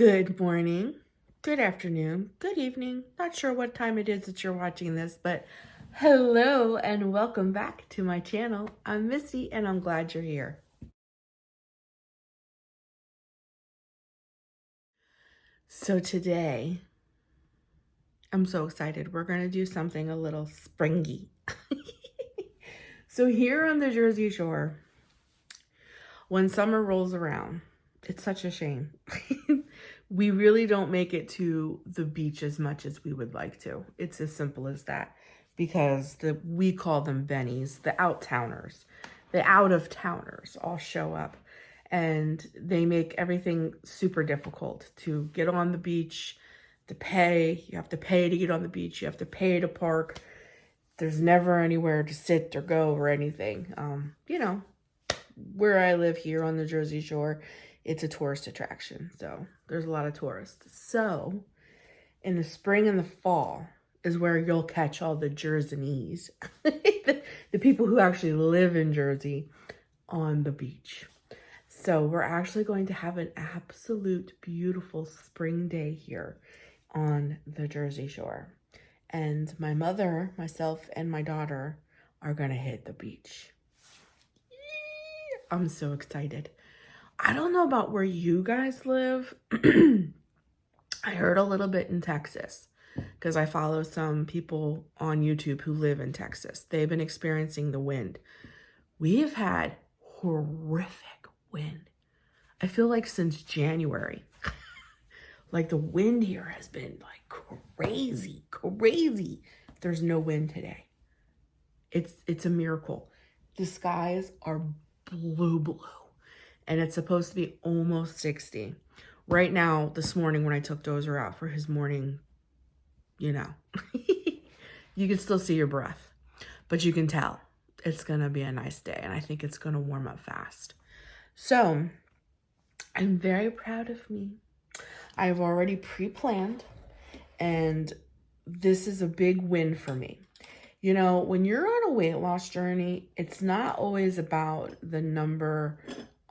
Good morning, good afternoon, good evening. Not sure what time it is that you're watching this, but hello and welcome back to my channel. I'm Missy and I'm glad you're here. So today, I'm so excited. We're going to do something a little springy. So here on the Jersey Shore, when summer rolls around, it's such a shame. We really don't make it to the beach as much as we would like to. It's as simple as that, because we call them bennies, the out-towners, the out-of-towners all show up, and they make everything super difficult to get on the beach, to pay. You have to pay to get on the beach. You have to pay to park. There's never anywhere to sit or go or anything. Where I live here on the Jersey Shore, it's a tourist attraction. So there's a lot of tourists. So in the spring and the fall is where you'll catch all the Jerseynese, the people who actually live in Jersey, on the beach. So we're actually going to have an absolute beautiful spring day here on the Jersey Shore. And my mother, myself, and my daughter are going to hit the beach. I'm so excited. I don't know about where you guys live. I heard a little bit in Texas because I follow some people on YouTube who live in Texas. They've been experiencing the wind. We have had horrific wind. I feel like since January. Like the wind here has been like crazy. There's no wind today. It's a miracle. The skies are blue. And it's supposed to be almost 60. Right now, this morning when I took Dozer out for his morning, you can still see your breath. But you can tell it's going to be a nice day. And I think it's going to warm up fast. So, I'm very proud of me. I've already pre-planned. And this is a big win for me. When you're on a weight loss journey, it's not always about the number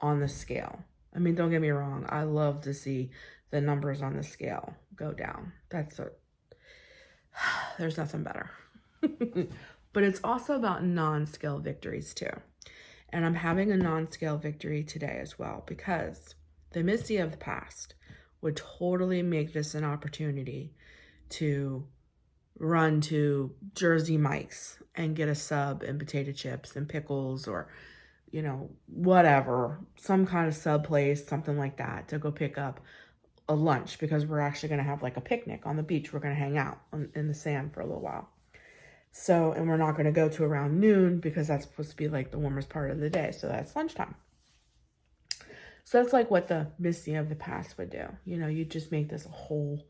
on the scale. I mean, don't get me wrong. I love to see the numbers on the scale go down. There's nothing better. But it's also about non-scale victories too. And I'm having a non-scale victory today as well, because the Missy of the past would totally make this an opportunity to run to Jersey Mike's and get a sub and potato chips and pickles, or whatever, some kind of sub place, something like that, to go pick up a lunch, because we're actually going to have like a picnic on the beach. We're going to hang out in the sand for a little while. So, and we're not going to go to around noon, because that's supposed to be like the warmest part of the day. So that's lunchtime. So that's like what the Missy of the past would do. You just make this a whole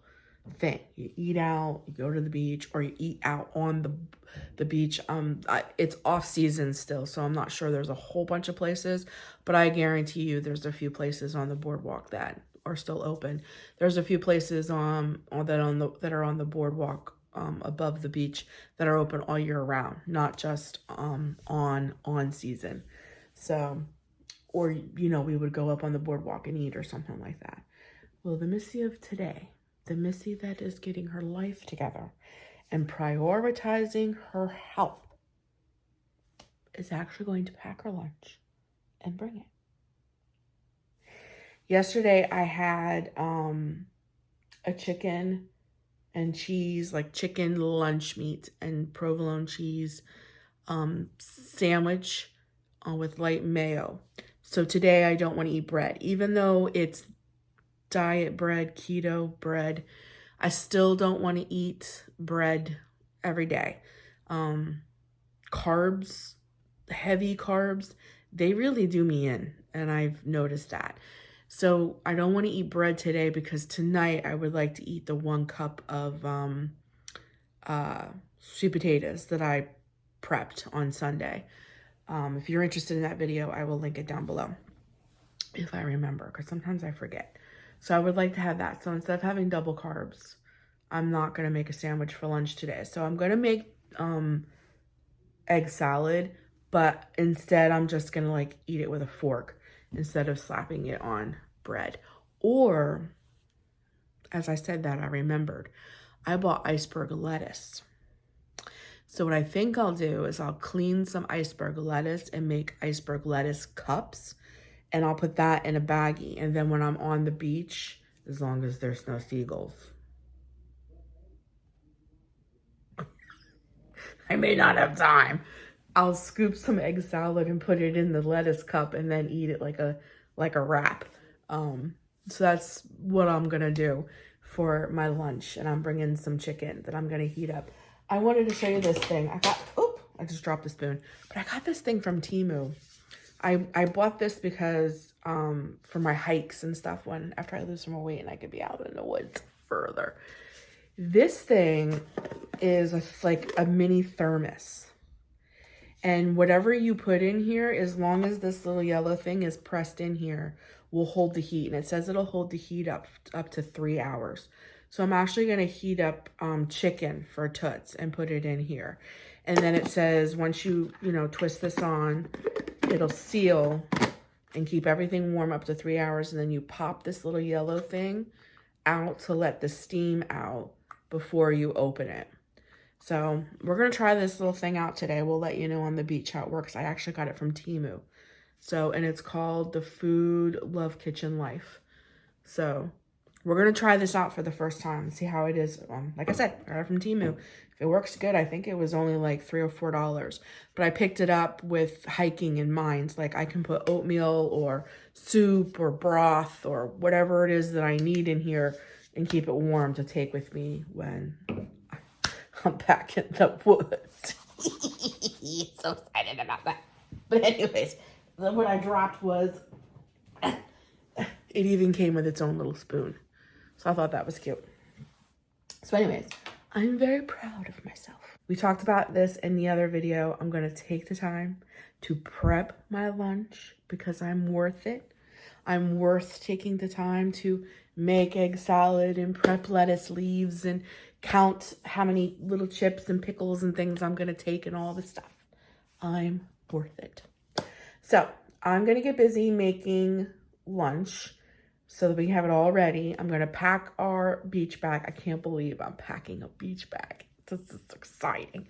thing. You eat out, you go to the beach, or you eat out on the beach. It's off season still, so I'm not sure there's a whole bunch of places, but I guarantee you there's a few places on the boardwalk that are still open. There's a few places that are on the boardwalk above the beach that are open all year round, not just on season. So, or we would go up on the boardwalk and eat or something like that. Well, the Missy of today, the Missy that is getting her life together and prioritizing her health, is actually going to pack her lunch and bring it. Yesterday, I had a chicken and cheese, like chicken lunch meat and provolone cheese sandwich with light mayo. So today I don't want to eat bread. Even though it's diet bread, keto bread, I still don't want to eat bread every day. Carbs, heavy carbs, they really do me in, and I've noticed that. So I don't want to eat bread today, because tonight I would like to eat the 1 cup of sweet potatoes that I prepped on Sunday. If you're interested in that video, I will link it down below, if I remember, because sometimes I forget. So I would like to have that. So instead of having double carbs, I'm not going to make a sandwich for lunch today. So I'm going to make egg salad, but instead I'm just going to eat it with a fork instead of slapping it on bread. Or as I said that, I remembered. I bought iceberg lettuce. So what I think I'll do is I'll clean some iceberg lettuce and make iceberg lettuce cups. And I'll put that in a baggie. And then when I'm on the beach, as long as there's no seagulls. I may not have time. I'll scoop some egg salad and put it in the lettuce cup and then eat it like a wrap. So that's what I'm gonna do for my lunch. And I'm bringing some chicken that I'm gonna heat up. I wanted to show you this thing. I just dropped the spoon. But I got this thing from Temu. I bought this because for my hikes and stuff after I lose some more weight and I could be out in the woods further. This thing is like a mini thermos. And whatever you put in here, as long as this little yellow thing is pressed in here, will hold the heat. And it says it'll hold the heat up to 3 hours. So I'm actually going to heat up chicken for Toots and put it in here. And then it says once you twist this on, it'll seal and keep everything warm up to 3 hours. And then you pop this little yellow thing out to let the steam out before you open it. So we're going to try this little thing out today. We'll let you know on the beach how it works. I actually got it from Temu. So, and it's called the Food Love Kitchen Life. So we're going to try this out for the first time and see how it is. Like I said, I got it from Temu. If it works good, I think it was only like $3 or $4. But I picked it up with hiking in mind. Like I can put oatmeal or soup or broth or whatever it is that I need in here and keep it warm to take with me when I'm back in the woods. So excited about that. But anyways, what I dropped was, it even came with its own little spoon. So I thought that was cute. So anyways, I'm very proud of myself. We talked about this in the other video. I'm going to take the time to prep my lunch because I'm worth it. I'm worth taking the time to make egg salad and prep lettuce leaves and count how many little chips and pickles and things I'm going to take and all this stuff. I'm worth it. So I'm going to get busy making lunch so that we have it all ready. I'm going to pack our beach bag. I can't believe I'm packing a beach bag. This is exciting.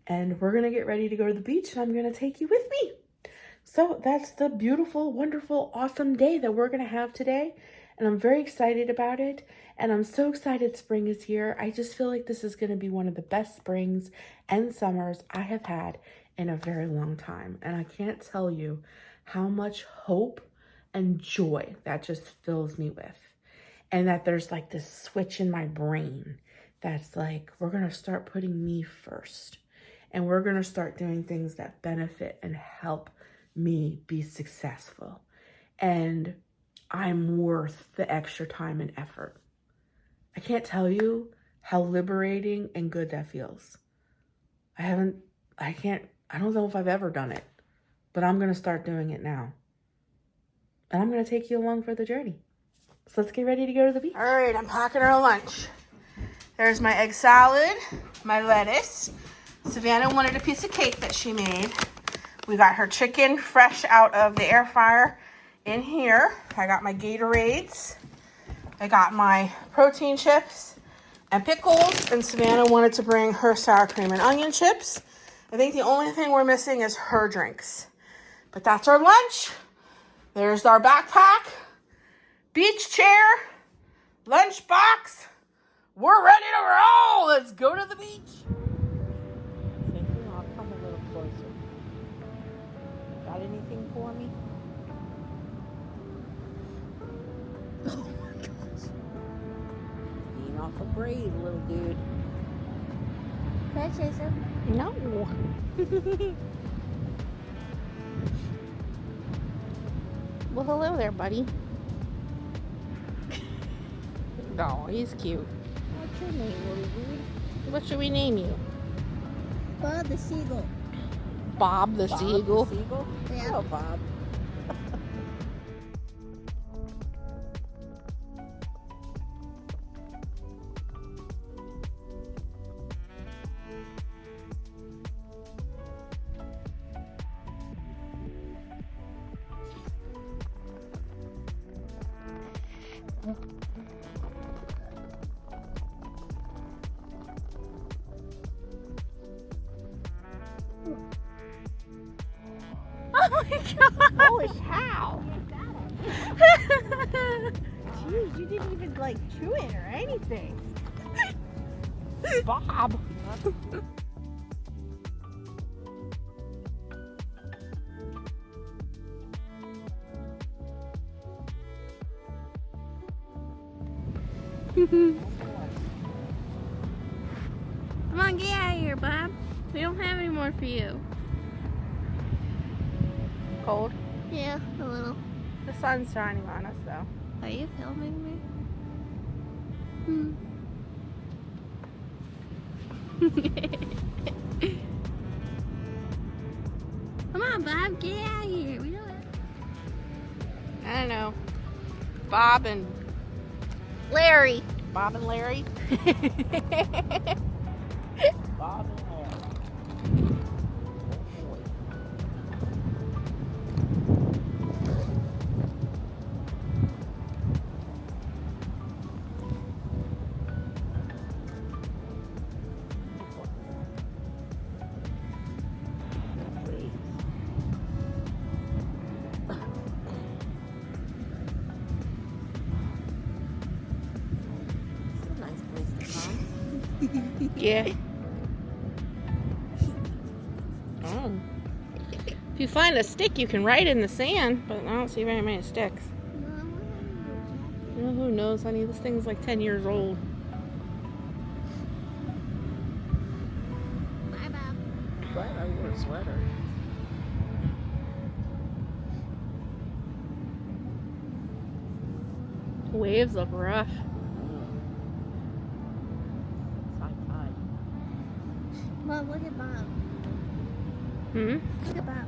And we're going to get ready to go to the beach and I'm going to take you with me. So that's the beautiful, wonderful, awesome day that we're going to have today. And I'm very excited about it. And I'm so excited spring is here. I just feel like this is going to be one of the best springs and summers I have had in a very long time. And I can't tell you how much hope and joy that just fills me with. And that there's like this switch in my brain that's like, we're going to start putting me first. And we're going to start doing things that benefit and help me be successful. And I'm worth the extra time and effort. I can't tell you how liberating and good that feels. I don't know if I've ever done it, but I'm going to start doing it now. And I'm going to take you along for the journey. So let's get ready to go to the beach. All right, I'm packing our lunch. There's my egg salad, my lettuce. Savannah wanted a piece of cake that she made. We got her chicken fresh out of the air fryer in here. I got my Gatorades. I got my protein chips and pickles. And Savannah wanted to bring her sour cream and onion chips. I think the only thing we're missing is her drinks. But that's our lunch. There's our backpack, beach chair, lunch box. We're ready to roll. Let's go to the beach. I'll come a little closer. Got anything for me? Oh my gosh. Being awful brave, little dude. Can I chase him? No. Well, hello there, buddy. Oh, he's cute. What's your name, little dude? What should we name you? Bob the Seagull. Bob the Seagull? The Seagull? Yeah. Oh, Bob. my god! Holy cow! Jeez, you didn't even like chew it or anything. Bob. Come on, get out of here, Bob. We don't have any more for you. Cold. Yeah, a little. The sun's shining on us though. Are you filming me? Come on, Bob, get out of here. We don't have... I don't know. Bob and Larry. Bob and Larry. Bob and Larry. Yeah. Oh. If you find a stick, you can write in the sand, but I don't see very many sticks. Well, who knows, honey? This thing's like 10 years old. Bye, Bob. Glad I wore a sweater. Waves look rough. Mom, look at Bob. Hmm? Look at Bob.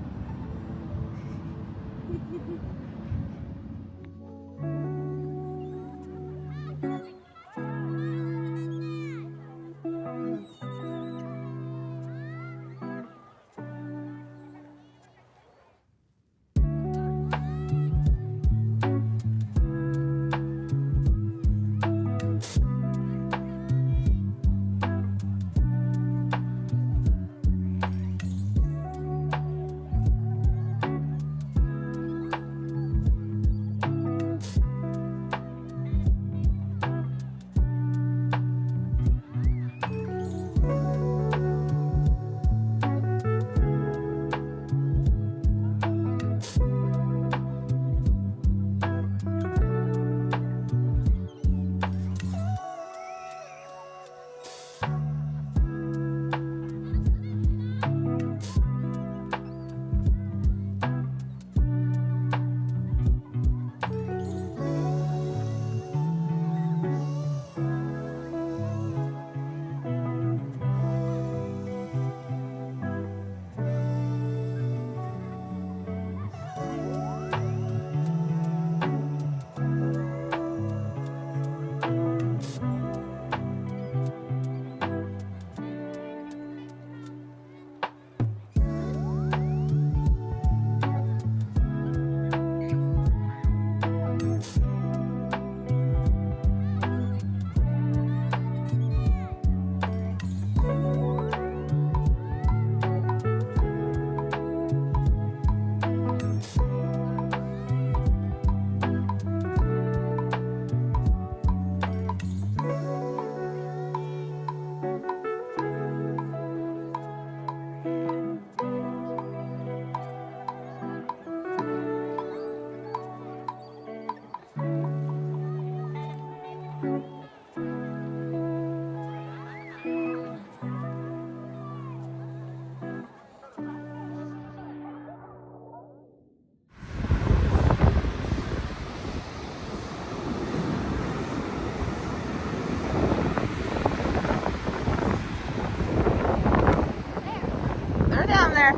They're down there.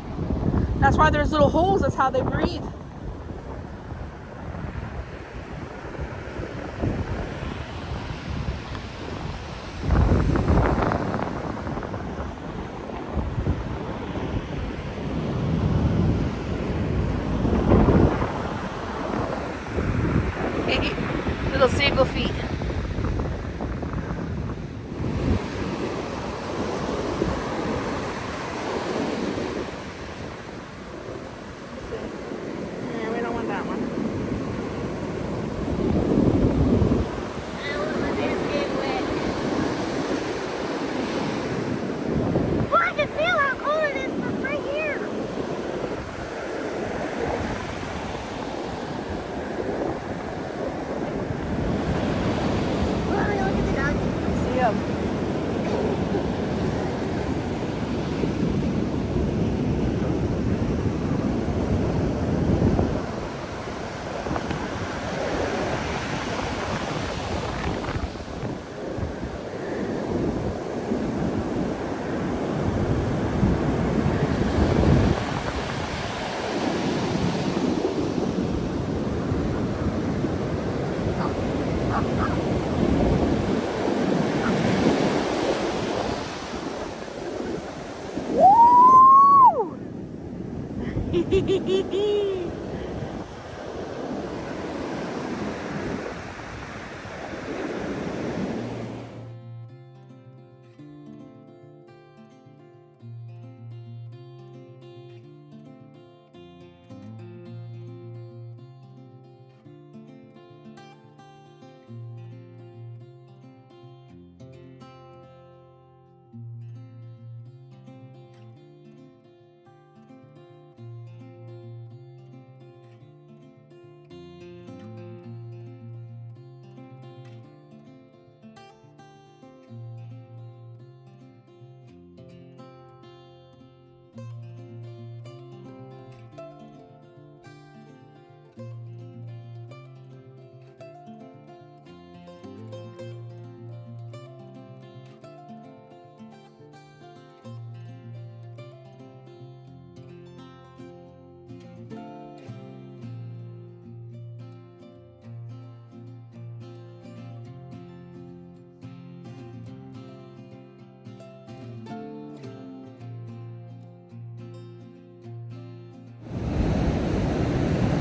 That's why there's little holes. That's how they breathe. Little seagull feet.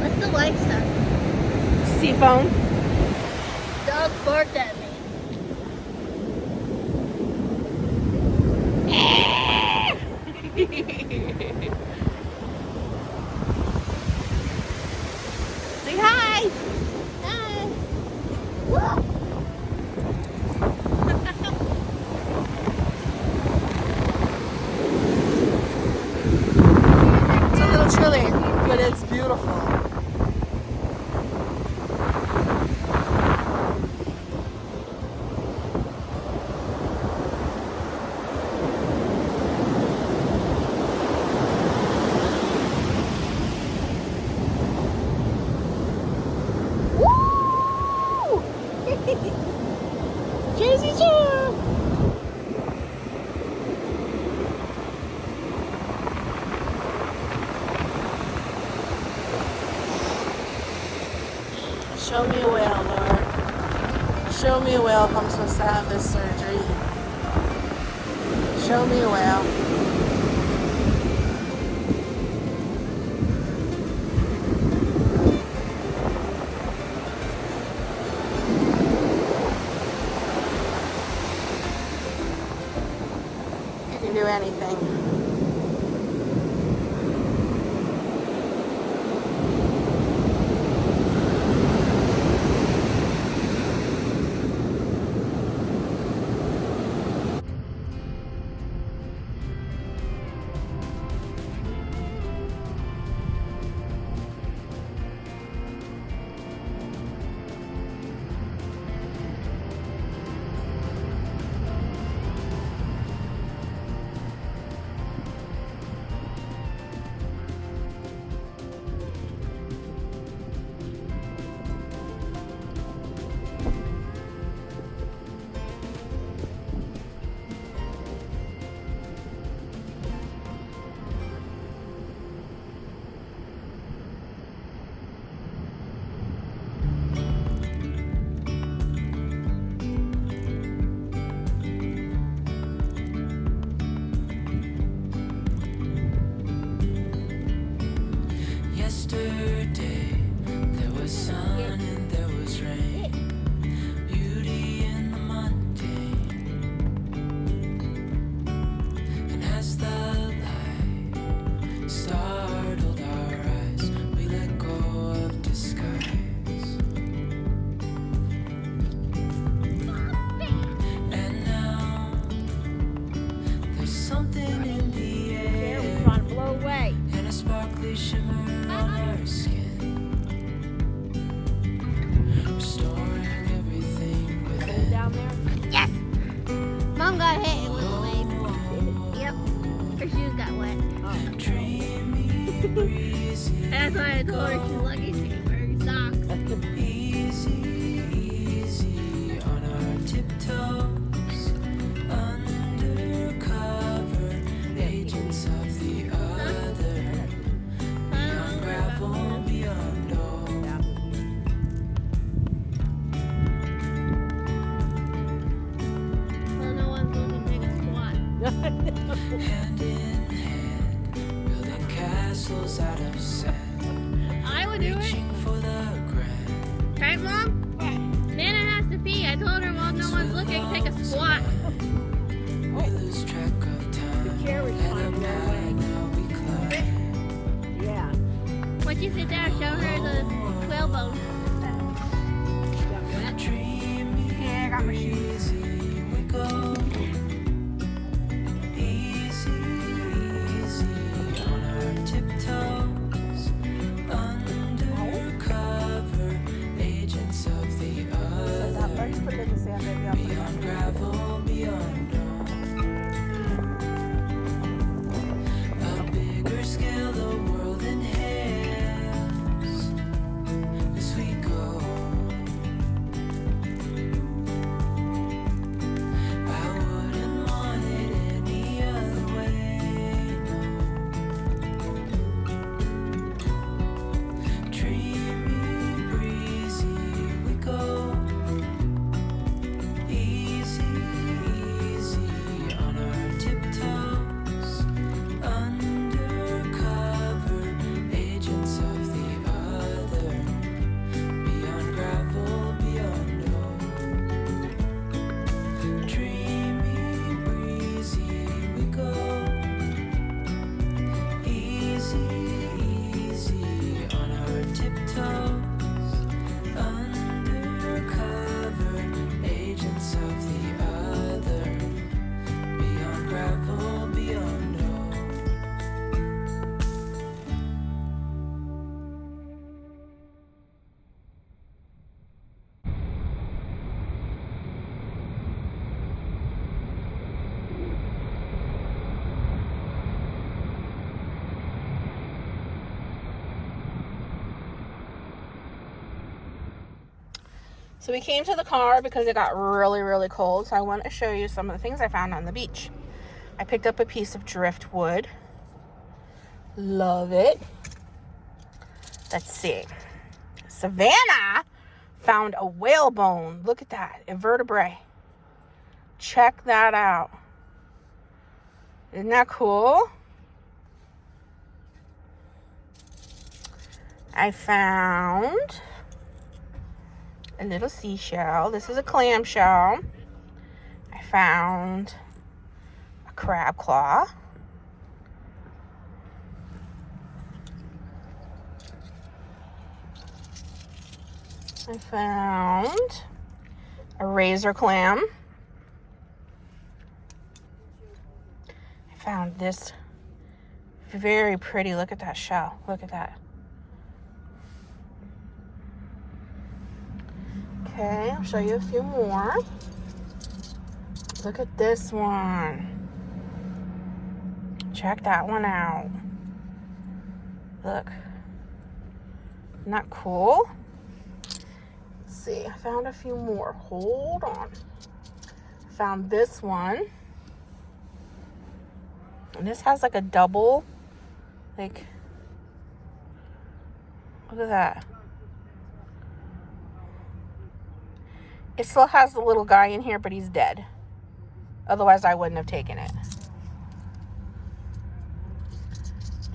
What's the white stuff? Seafoam. Dog barked at me. Say hi. Hi. Woo! It's a little chilly, but it's beautiful. Woo! Jersey Shore. Show me a whale, Lord. Show me a whale if I'm supposed to have this surgery. Show me a whale. You can do anything. Yesterday there was sun and there was rain, beauty in the mundane. And as the light startled our eyes, we let go of disguise. And now there's something in the air, Trying to blow away. and a sparkly shimmer on our skin, restoring everything within. Down there. Yes. Mom got hit and went away. Yep. Her shoes got wet. Dreamy, breezy, That's why I told her she's lucky she can wear socks. easy, easy on our tiptoes, undercover agents of the other, beyond gravel, beyond all. Well, no one's going to take a squat. Hand in hand, building castles out of sand. would do it. reaching for the grand. Right, Mom? Nana has to pee. I told her while no one's looking, take a squat. We lose track of time. Cherry Let climb it your back, way. now we climb. Yeah. Once you sit down, show her the whalebone. Dreaming Yeah, I got my shoes. easy we go. Easy, easy on our tiptoes. Undercover agents of the other. Let's put it in the sand, baby. I'll put it Beyond on. gravel, beyond dawn. A bigger scale, the world inhales as we go. I wouldn't want it any other way, no. Dreamy, breezy, we go. Easy, easy on our tiptoes. Undercover agents of the other. Beyond gravel, beyond all. Dreamy, breezy, we go. Easy, easy on our tiptoes. Undercover agents of the other. Beyond gravel, beyond all. So we came to the car because it got really, really cold. So I want to show you some of the things I found on the beach. I picked up a piece of driftwood. Love it. Let's see. Savannah found a whalebone. Look at that. A vertebrae. Check that out. Isn't that cool? I found a little seashell. This is a clamshell. I found a crab claw. I found a razor clam. I found this very pretty. Look at that shell. Look at that. Okay, I'll show you a few more. Look at this one. Check that one out. Look. Isn't that cool? Let's see, I found a few more. Hold on. Found this one. And this has like a double, like, look at that. It still has the little guy in here, but he's dead. Otherwise, I wouldn't have taken it.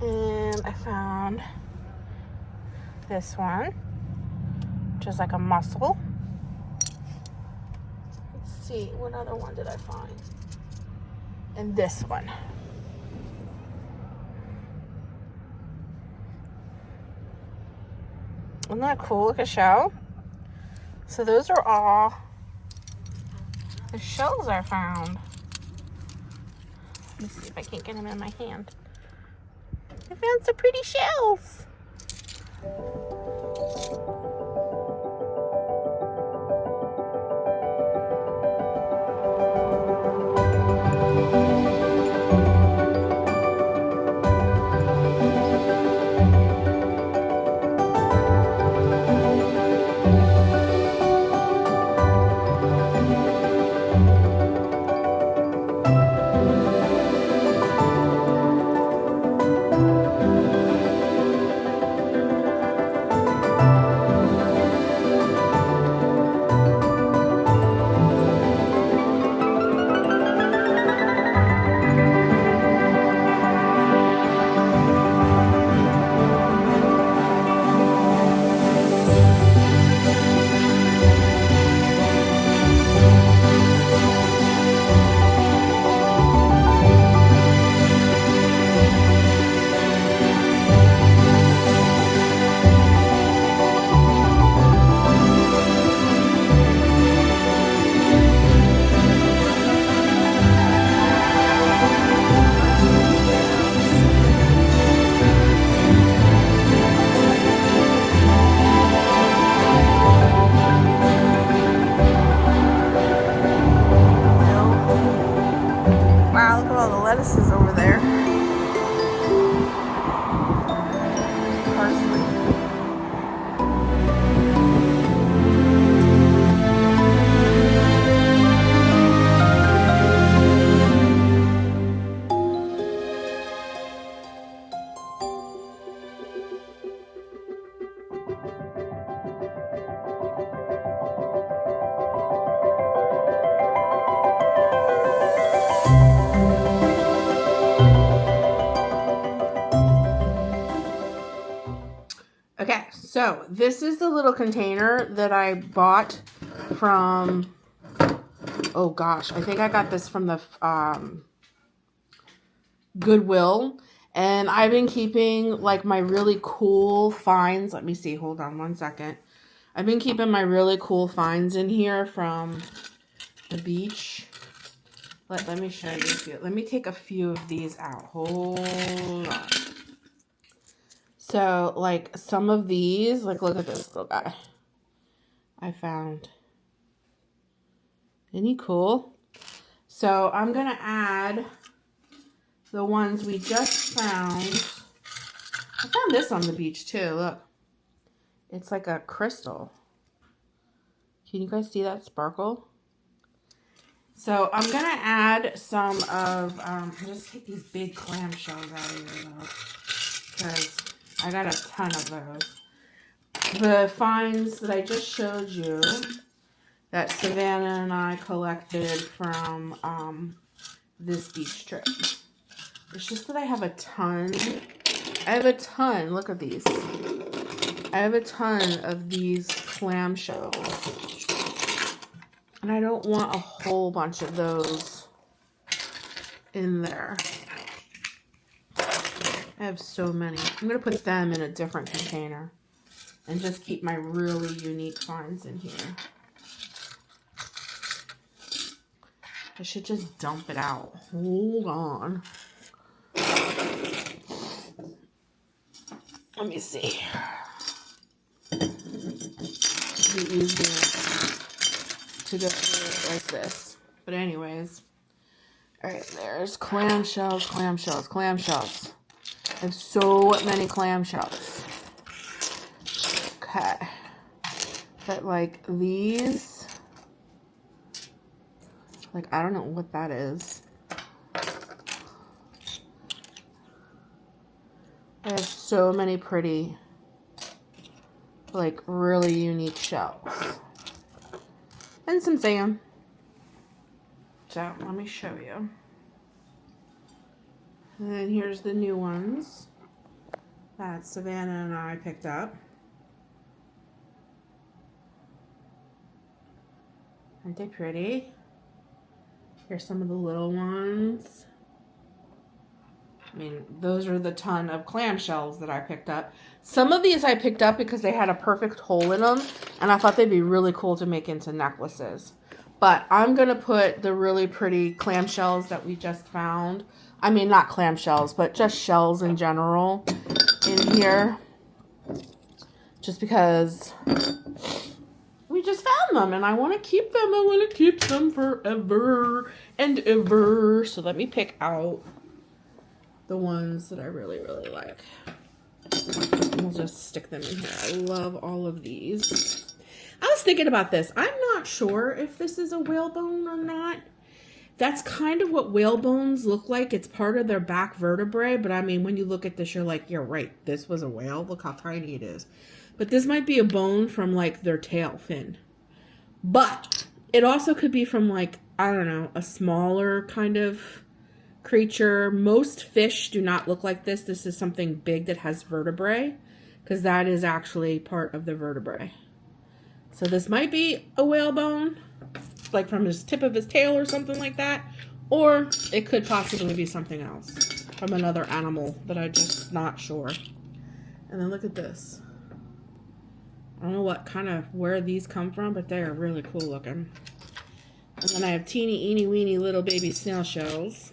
And I found this one, which is like a mussel. Let's see, what other one did I find? And this one. Isn't that cool? Look at shell. So those are all the shells I found. Let me see if I can't get them in my hand. I found some pretty shells. So this is the little container that I bought from, oh gosh, I think I got this from the Goodwill. And I've been keeping like my really cool finds. Let me see, hold on one second. I've been keeping my really cool finds in here from the beach. Let me show you a few. Let me take a few of these out. Hold on. So, like, some of these, like, look at this little guy I found. Isn't he cool? So, I'm going to add the ones we just found. I found this on the beach, too. Look. It's like a crystal. Can you guys see that sparkle? So, I'm going to add some of, I'll just take these big clamshells out of here, though, because I got a ton of those. The finds that I just showed you that Savannah and I collected from this beach trip. It's just that I have a ton. I have a ton. Look at these. I have a ton of these clamshells. And I don't want a whole bunch of those in there. I have so many. I'm going to put them in a different container and just keep my really unique finds in here. I should just dump it out. Hold on. Let me see. It'd be easier to go through it like this. But anyways. Alright, there's clamshells, clamshells, clamshells. I have so many clamshells. Okay. But like these, like I don't know what that is. I have so many pretty, like really unique shells. And some sand. So let me show you. And then here's the new ones that Savannah and I picked up. Aren't they pretty? Here's some of the little ones. I mean, those are the ton of clamshells that I picked up. Some of these I picked up because they had a perfect hole in them, and I thought they'd be really cool to make into necklaces. But I'm going to put the really pretty clamshells that we just found. I mean, not clamshells, but just shells in general in here. Just because we just found them and I want to keep them. I want to keep them forever and ever. So let me pick out the ones that I really, really like. We'll just stick them in here. I love all of these. I was thinking about this. I'm not sure if this is a whalebone or not. That's kind of what whalebones look like. It's part of their back vertebrae. But I mean, when you look at this, you're like, you're right. This was a whale. Look how tiny it is. But this might be a bone from like their tail fin. But it also could be from like, I don't know, a smaller kind of creature. Most fish do not look like this. This is something big that has vertebrae. Because that is actually part of the vertebrae. So this might be a whalebone, like from his tip of his tail or something like that. Or it could possibly be something else from another animal that I'm just not sure. And then look at this. I don't know where these come from, but they are really cool looking. And then I have teeny, eeny, weeny little baby snail shells.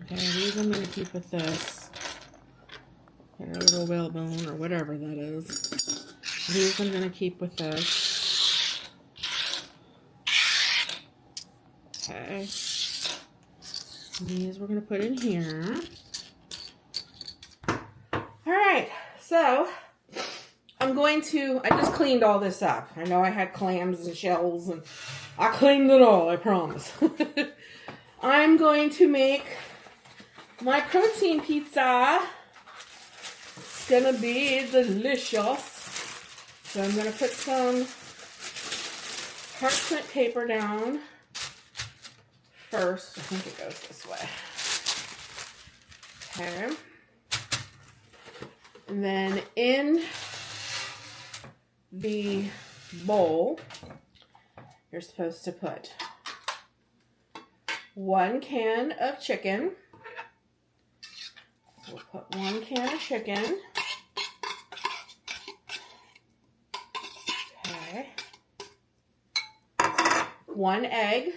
Okay, these I'm going to keep with this. A little whalebone or whatever that is. These I'm going to keep with this. Okay. These we're going to put in here. Alright, so I just cleaned all this up. I know I had clams and shells and I cleaned it all, I promise. I'm going to make my protein pizza. It's gonna be delicious. So I'm gonna put some parchment paper down first. I think it goes this way. Okay. And then in the bowl, you're supposed to put 1 can of chicken. We'll put 1 can of chicken. Okay. 1 egg.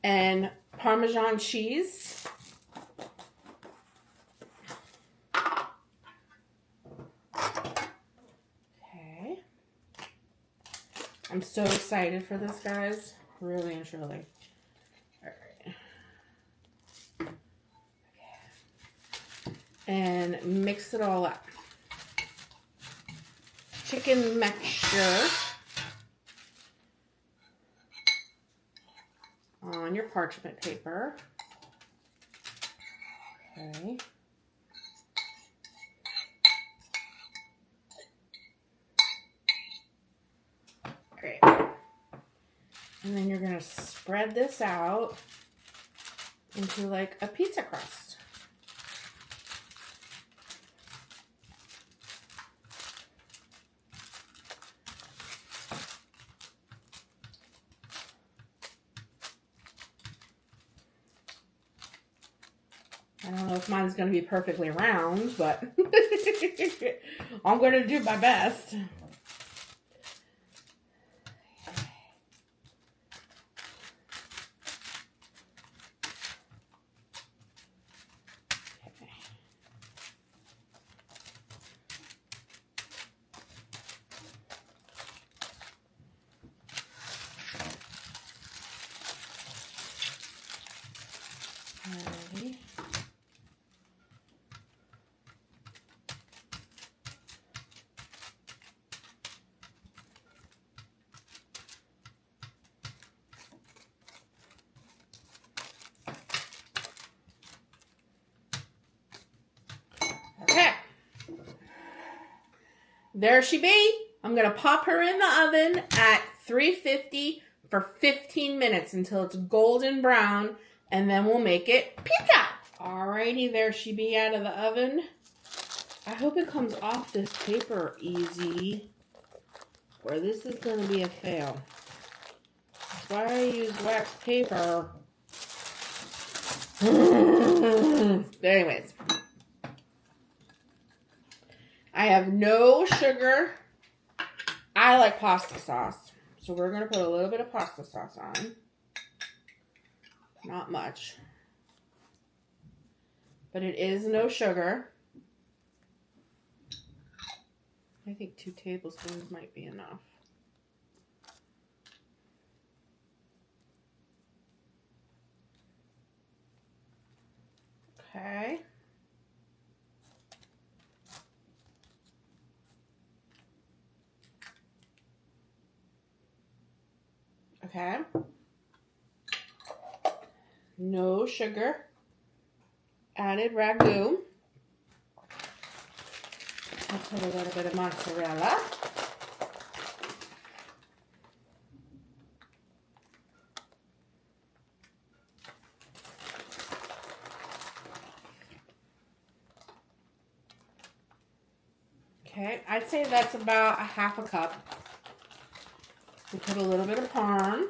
And Parmesan cheese. Okay. I'm so excited for this, guys. Really and truly. All right. Okay. And mix it all up. Chicken mixture on your parchment paper. Okay. Great. And then you're going to spread this out into like a pizza crust. I don't know if mine's going to be perfectly round, but I'm going to do my best. Alrighty. Okay. There she be. I'm going to pop her in the oven at 350 for 15 minutes until it's golden brown, and then we'll make it pizza. Alrighty, there she be out of the oven. I hope it comes off this paper easy, or this is going to be a fail. That's why I use wax paper. But anyways, I have no sugar. I like pasta sauce, so we're going to put a little bit of pasta sauce on. Not much. But it is no sugar. I think 2 tablespoons might be enough. Okay. Okay. No sugar. Added ragu. I'll put a little bit of mozzarella. Okay, I'd say that's about a 1/2 cup. We'll put a little bit of parm.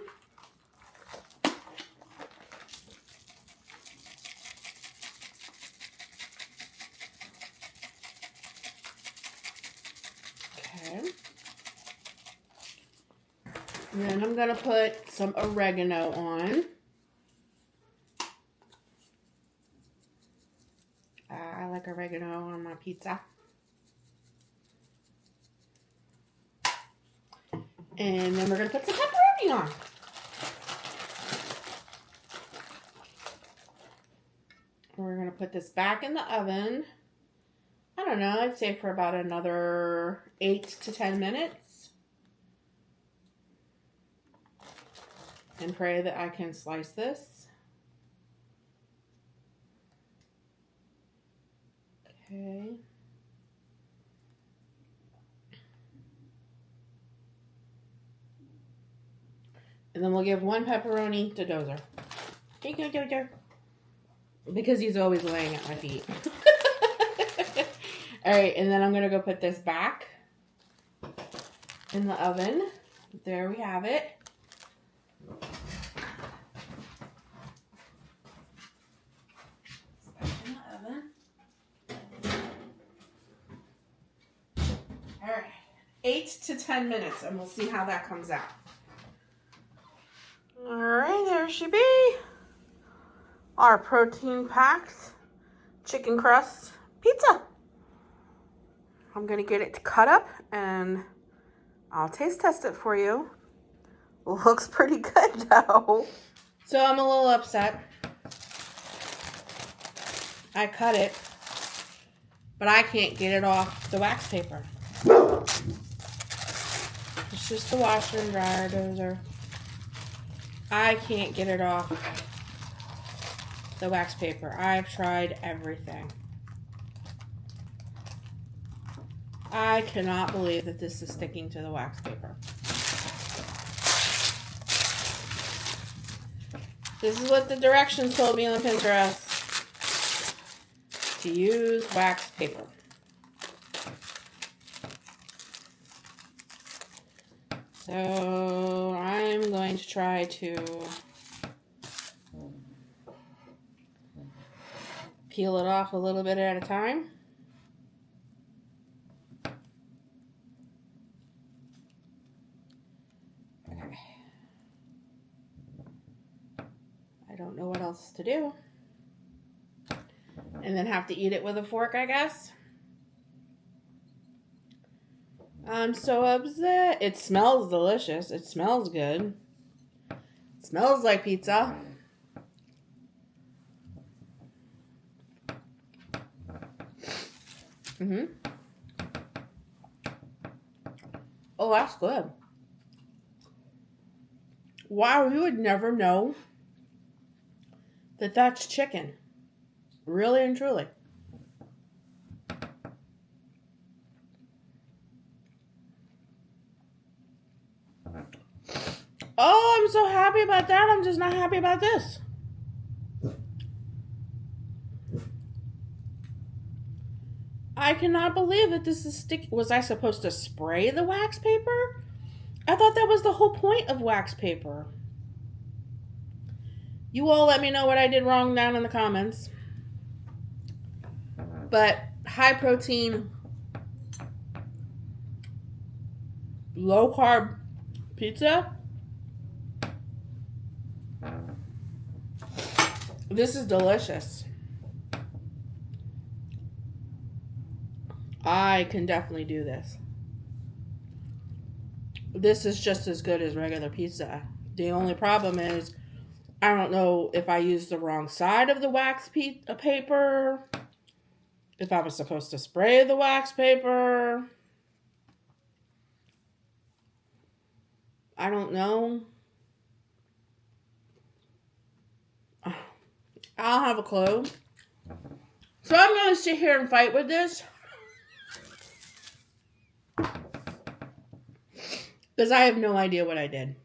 Okay. And then I'm going to put some oregano on. I like oregano on my pizza. And then we're going to put some pepperoni on. We're going to put this back in the oven. I don't know, I'd say for about another 8 to 10 minutes. And pray that I can slice this. Okay. And then we'll give 1 pepperoni to Dozer. Here you go, Dozer. because he's always laying at my feet. All right, and then I'm gonna go put this back in the oven. There we have it. Back in the oven. All right, 8 to 10 minutes, and we'll see how that comes out. All right, there she be. Our protein-packed chicken crust pizza. I'm gonna get it cut up and I'll taste test it for you. Looks pretty good though. So I'm a little upset. I cut it, but I can't get it off the wax paper. It's just the washer and dryer dozer. I can't get it off the wax paper. I've tried everything. I cannot believe that this is sticking to the wax paper. This is what the directions told me on Pinterest. To use wax paper. So I'm going to try to peel it off a little bit at a time. Okay. I don't know what else to do. And then have to eat it with a fork, I guess. I'm so upset. It smells delicious. It smells good. It smells like pizza. Oh, that's good. Wow, you would never know that that's chicken. Really and truly. Oh, I'm so happy about that. I'm just not happy about this. I cannot believe that this is sticky. Was I supposed to spray the wax paper? I thought that was the whole point of wax paper. You all let me know what I did wrong down in the comments. But high protein, low carb pizza. This is delicious. I can definitely do this. This is just as good as regular pizza. The only problem is, I don't know if I used the wrong side of the wax paper. If I was supposed to spray the wax paper. I don't know. I don't have a clue. So I'm going to sit here and fight with this. Because I have no idea what I did.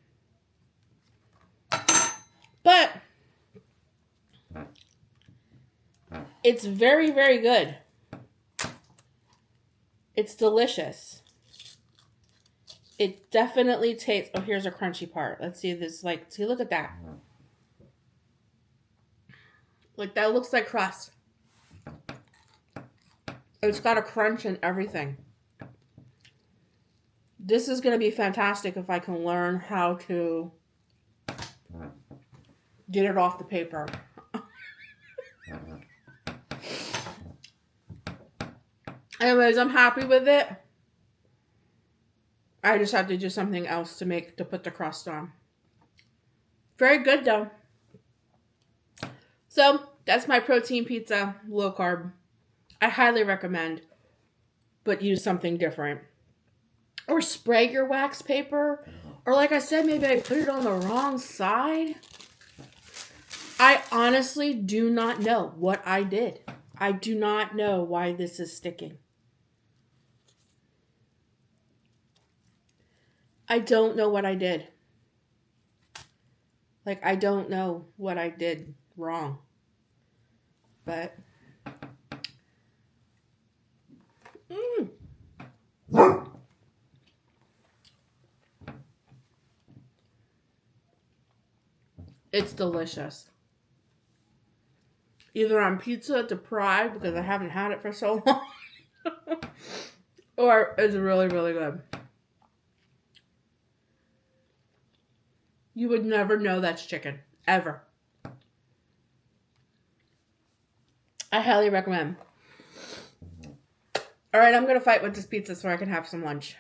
But it's very, very good. It's delicious. It definitely tastes... Oh, here's a crunchy part. Let's see this. See, look at that. That looks like crust. It's got a crunch and everything. This is going to be fantastic if I can learn how to get it off the paper. Anyways, I'm happy with it. I just have to do something else to put the crust on. Very good though. So that's my protein pizza, low carb. I highly recommend, but use something different. Or spray your wax paper. Or like I said, maybe I put it on the wrong side. I honestly do not know what I did. I do not know why this is sticking. I don't know what I did. I don't know what I did wrong. but it's delicious. Either on pizza deprived because I haven't had it for so long, or it's really, really good. You would never know that's chicken, ever. I highly recommend. All right, I'm going to fight with this pizza so I can have some lunch.